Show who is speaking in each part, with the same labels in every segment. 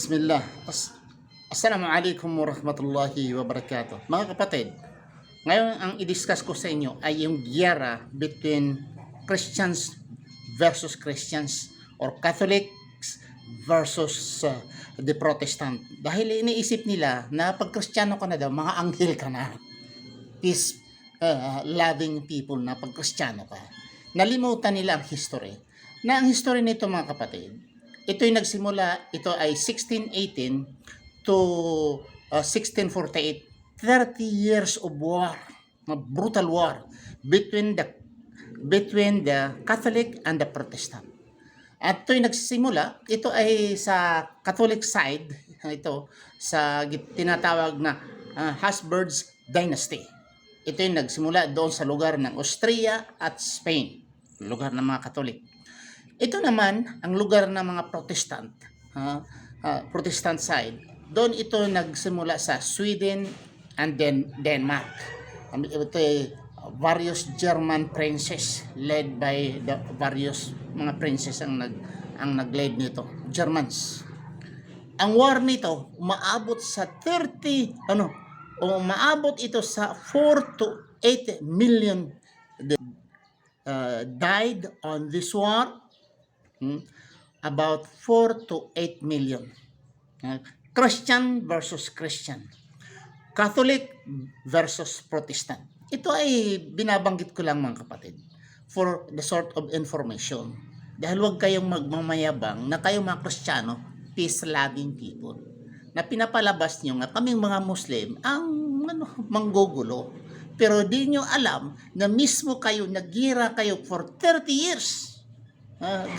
Speaker 1: Bismillah. Assalamualaikum warahmatullahi wabarakatuh. Mga kapatid, ngayon ang i-discuss ko sa inyo ay yung giyera between Christians versus Christians or Catholics versus the Protestant. Dahil iniisip nila na pag Kristiyano ka na daw, mga anghel ka na. Peace loving people na pag Kristiyano ka. Nalimutan nila ang history. Na ang history nito mga kapatid, ito'y nagsimula, ito ay 1618 to 1648. 30 years of war, brutal war between the Catholic and the Protestant. At ito'y nagsimula, ito ay sa Catholic side, ito sa tinatawag na Habsburg Dynasty. Ito'y nagsimula doon sa lugar ng Austria at Spain, lugar ng mga Catholic. Ito naman, ang lugar ng mga Protestant, Protestant side, doon ito nagsimula sa Sweden and then Denmark. Ito ay various German princes led by the various mga princes ang nag-lead nito, Germans. Ang war nito, umaabot sa umaabot ito sa 4 to 8 million died on this war. About 4 to 8 million. Christian versus Christian. Catholic versus Protestant. Ito ay binabanggit ko lang mga kapatid for the sort of information. Dahil huwag kayong magmamayabang na kayong mga Kristiyano, peace-loving people. Na pinapalabas nyo nga kaming mga Muslim ang manggugulo. Pero di nyo alam na mismo kayo, nagira kayo for 30 years.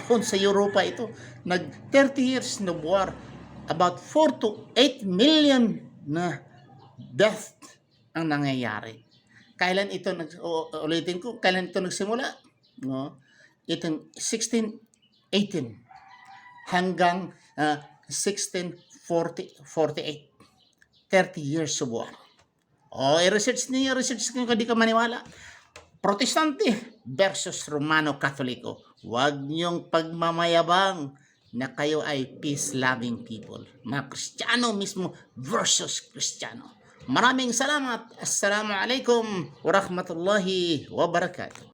Speaker 1: Doon sa Europa ito, nag 30 years na war, about 4 to 8 million na death ang nangyayari. Kailan ito ulitin ko, kailan ito nagsimula? No? Itong 1618 hanggang 1648. 30 years of war. I-research niyo, kung hindi ka maniwala. Protestante versus Romano Katoliko. Huwag niyong pagmamayabang na kayo ay peace-loving people. Mga Kristiyano mismo versus Kristiyano. Maraming salamat. Assalamualaikum warahmatullahi wabarakatuh.